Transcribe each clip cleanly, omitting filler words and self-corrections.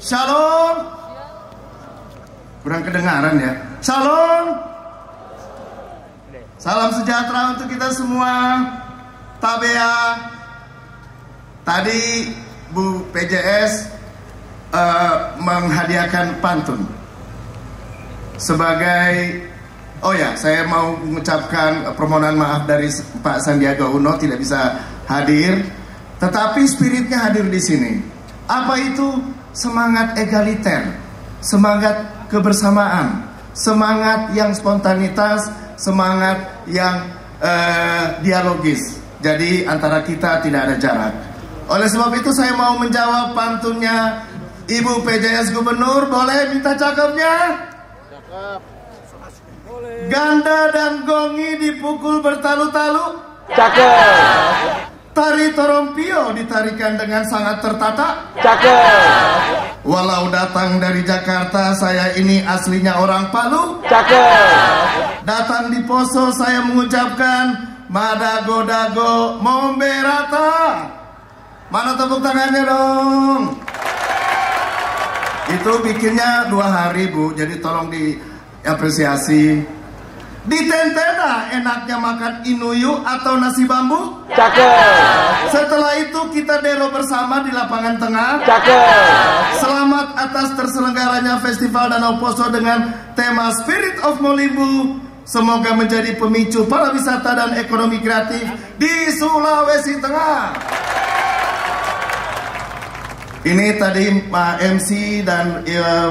Shalom. Kurang kedengaran ya. Shalom. Salam sejahtera untuk kita semua. Tabea. Tadi Bu PJS menghadiahkan pantun sebagai, oh ya, saya mau mengucapkan permohonan maaf dari Pak Sandiaga Uno tidak bisa hadir, tetapi spiritnya hadir di sini. Apa itu? Semangat egaliter, semangat kebersamaan, semangat yang spontanitas, semangat yang dialogis. Jadi antara kita tidak ada jarak. Oleh sebab itu saya mau menjawab pantunnya Ibu PJS Gubernur. Boleh minta cakepnya? Cakep. Ganda dan gongi dipukul bertalu-talu. Cakep. Tari torompio ditarikan dengan sangat tertata. Cakep. Walau datang dari Jakarta, saya ini aslinya orang Palu. Cakep. Datang di Poso saya mengucapkan Madago dago momberata. Mana tepuk tangannya dong? Itu bikinnya 2 hari Bu, jadi tolong diapresiasi. Di Tentena enaknya makan inuyu atau nasi bambu? Cakep. Setelah itu kita dero bersama di lapangan tengah. Cakep. Selamat atas terselenggaranya Festival Danau Poso dengan tema Spirit of Molimbu. Semoga menjadi pemicu para wisata dan ekonomi kreatif di Sulawesi Tengah. Ini tadi Pak MC dan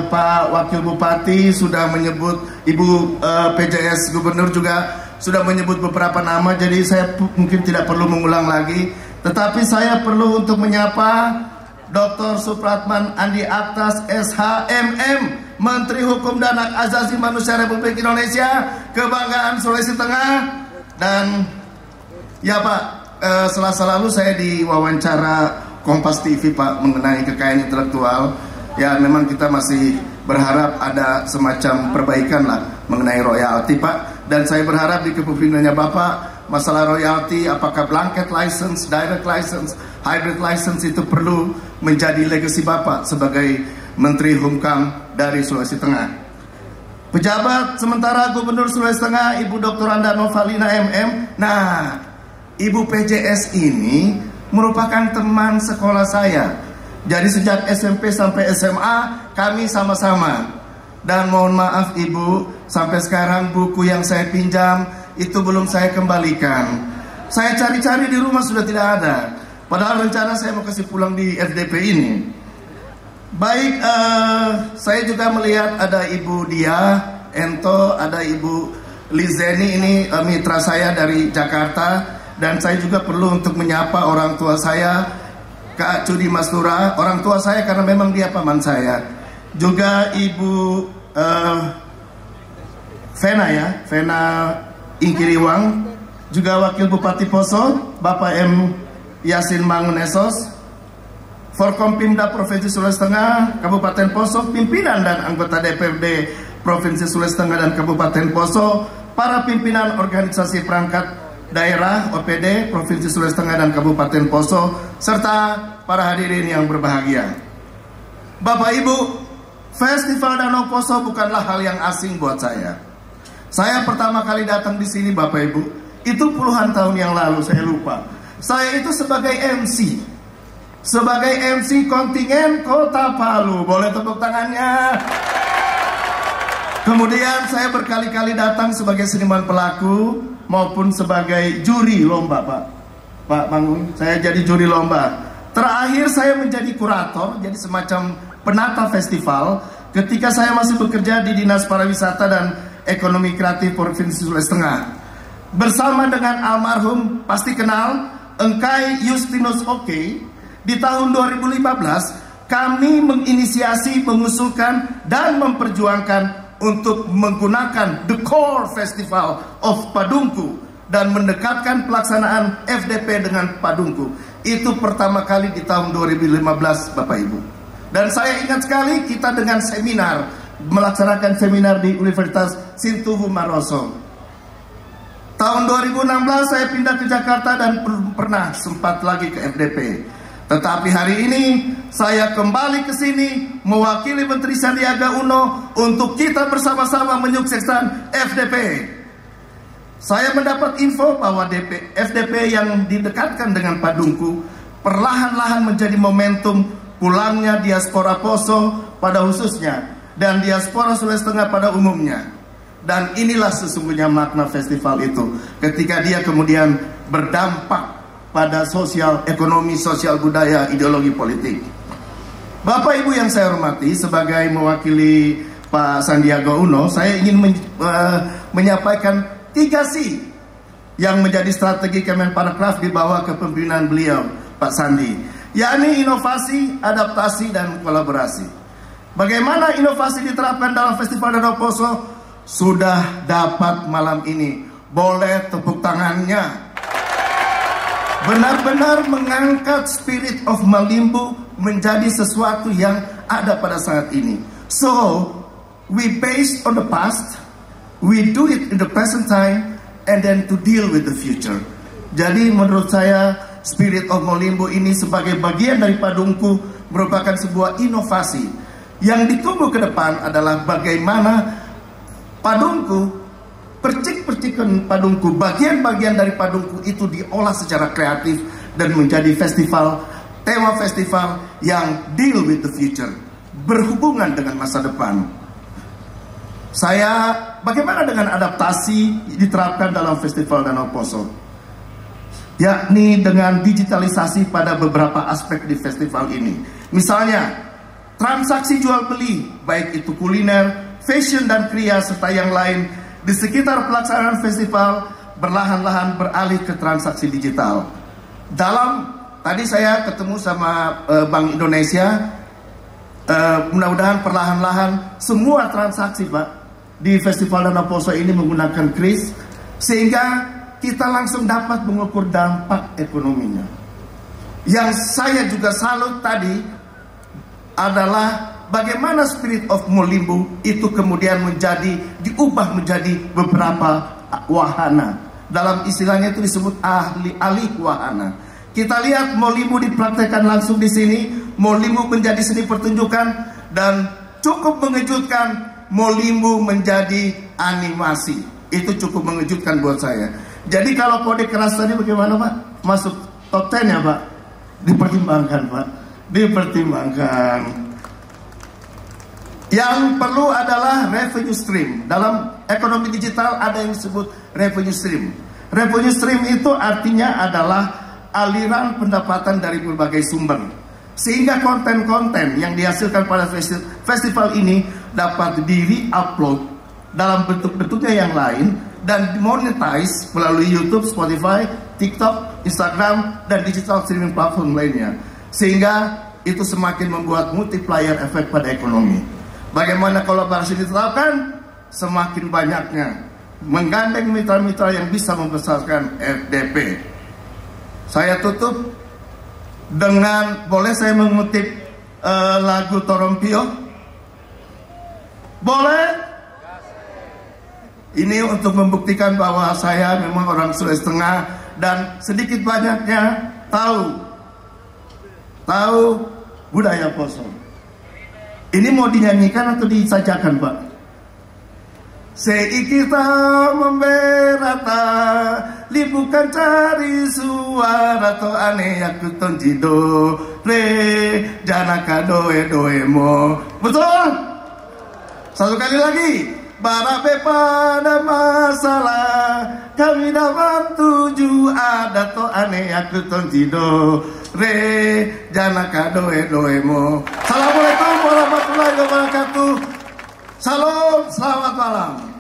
Pak Wakil Bupati sudah menyebut, Ibu PJS Gubernur juga sudah menyebut beberapa nama, jadi saya mungkin tidak perlu mengulang lagi. Tetapi saya perlu untuk menyapa Dr. Supratman Andi Aktas SHMM, Menteri Hukum dan Hak Asasi Manusia Republik Indonesia, kebanggaan Sulawesi Tengah. Dan ya Pak, Selasa lalu saya diwawancara Kompas TV Pak mengenai kekayaan intelektual. Ya memang kita masih berharap ada semacam perbaikan lah mengenai royalti Pak. Dan saya berharap di kepemimpinannya Bapak masalah royalti, apakah blanket license, direct license, hybrid license itu perlu menjadi legacy Bapak sebagai Menteri Humkam dari Sulawesi Tengah. Pejabat sementara Gubernur Sulawesi Tengah Ibu Dr. Anda Novalina MM. Nah, Ibu PJS ini merupakan teman sekolah saya. Jadi sejak SMP sampai SMA kami sama-sama. Dan mohon maaf Ibu, sampai sekarang buku yang saya pinjam itu belum saya kembalikan. Saya cari-cari di rumah sudah tidak ada. Padahal rencana saya mau kasih pulang di FDP ini. Baik, saya juga melihat ada Ibu Dia Ento, ada Ibu Lizeni, ini mitra saya dari Jakarta. Dan saya juga perlu untuk menyapa orang tua saya, Kak Cudi Mastura, orang tua saya karena memang dia paman saya. Juga Ibu Vena ya, Vena Ingkiriwang. Juga Wakil Bupati Poso, Bapak M. Yasin Mangunesos. Forkompimda Provinsi Sulawesi Tengah, Kabupaten Poso, pimpinan dan anggota DPRD Provinsi Sulawesi Tengah dan Kabupaten Poso, para pimpinan organisasi perangkat daerah OPD Provinsi Sulawesi Tengah dan Kabupaten Poso, serta para hadirin yang berbahagia. Bapak Ibu, Festival Danau Poso bukanlah hal yang asing buat saya. Saya pertama kali datang di sini Bapak Ibu, itu puluhan tahun yang lalu, saya lupa. Saya itu sebagai MC. Sebagai MC kontingen Kota Palu. Boleh tepuk tangannya? Kemudian saya berkali-kali datang sebagai seniman pelaku maupun sebagai juri lomba Pak Panggung. Saya jadi juri lomba. Terakhir saya menjadi kurator, jadi semacam penata festival ketika saya masih bekerja di Dinas Pariwisata dan Ekonomi Kreatif Provinsi Sulawesi Tengah. Bersama dengan almarhum, pasti kenal, Engkai Justinus Oke, di tahun 2015 kami menginisiasi, mengusulkan dan memperjuangkan untuk menggunakan The Core Festival of Padungku dan mendekatkan pelaksanaan FDP dengan Padungku. Itu pertama kali di tahun 2015 Bapak Ibu. Dan saya ingat sekali kita dengan seminar, melaksanakan seminar di Universitas Sintuhu Maroso. Tahun 2016 saya pindah ke Jakarta dan pernah sempat lagi ke FDP. Tetapi hari ini saya kembali ke sini mewakili Menteri Sandiaga Uno untuk kita bersama-sama menyukseskan FDP. Saya mendapat info bahwa FDP yang didekatkan dengan Padungku perlahan-lahan menjadi momentum pulangnya diaspora Poso pada khususnya dan diaspora Sulawesi Tengah pada umumnya. Dan inilah sesungguhnya makna festival itu, ketika dia kemudian berdampak pada sosial, ekonomi, sosial budaya, ideologi politik. Bapak Ibu yang saya hormati, sebagai mewakili Pak Sandiaga Uno, saya ingin menyampaikan 3C yang menjadi strategi Kemenparekraf di bawah kepemimpinan beliau, Pak Sandi, yakni inovasi, adaptasi, dan kolaborasi. Bagaimana inovasi diterapkan dalam Festival Danau Poso? Sudah dapat malam ini, boleh tepuk tangannya. Benar-benar mengangkat spirit of Malimbu menjadi sesuatu yang ada pada saat ini. So, we based on the past, we do it in the present time, and then to deal with the future. Jadi menurut saya, spirit of Malimbu ini sebagai bagian dari Padungku merupakan sebuah inovasi. Yang ditunggu ke depan adalah bagaimana Padungku, percik-percikan Padungku, bagian-bagian dari Padungku itu diolah secara kreatif dan menjadi festival, tema festival yang deal with the future, berhubungan dengan masa depan. Bagaimana dengan adaptasi diterapkan dalam Festival Danau Poso? Yakni dengan digitalisasi pada beberapa aspek di festival ini. Misalnya, transaksi jual beli, baik itu kuliner, fashion dan kriya serta yang lain di sekitar pelaksanaan festival berlahan-lahan beralih ke transaksi digital. Tadi saya ketemu sama Bank Indonesia, mudah-mudahan perlahan-lahan semua transaksi Pak di Festival Danau Poso ini menggunakan kris, sehingga kita langsung dapat mengukur dampak ekonominya. Yang saya juga salut tadi adalah bagaimana spirit of Malimbu itu kemudian diubah menjadi beberapa wahana. Dalam istilahnya itu disebut alih wahana. Kita lihat Malimbu dipraktekkan langsung di sini. Malimbu menjadi seni pertunjukan dan cukup mengejutkan. Malimbu menjadi animasi. Itu cukup mengejutkan buat saya. Jadi kalau kode keras tadi bagaimana Pak? Masuk top 10 ya Pak? Dipertimbangkan Pak. Dipertimbangkan. Yang perlu adalah revenue stream. Dalam ekonomi digital ada yang disebut revenue stream. Revenue stream itu artinya adalah aliran pendapatan dari berbagai sumber. Sehingga konten-konten yang dihasilkan pada festival ini dapat di-re-upload dalam bentuk-bentuknya yang lain dan dimonetize melalui YouTube, Spotify, TikTok, Instagram, dan digital streaming platform lainnya. Sehingga itu semakin membuat multiplier efek pada ekonomi. Bagaimana kolaborasi diterapkan? Semakin banyaknya menggandeng mitra-mitra yang bisa membesarkan FDP. Saya tutup dengan, boleh saya mengutip lagu Torompio? Boleh? Ini untuk membuktikan bahwa saya memang orang Sulawesi Tengah dan sedikit banyaknya tahu budaya Poso. Ini mau dinyanyikan atau disajakan Pak? Seikita memberata, libukan cari suara to ane aku tonjido re janaka doe doemo. Betul? Satu kali lagi. Barabe pada masalah kami dapat tuju ada to ane aku tonjido re janaka doe doemo. Assalamualaikum warahmatullahi wabarakatuh. Salam, selamat malam.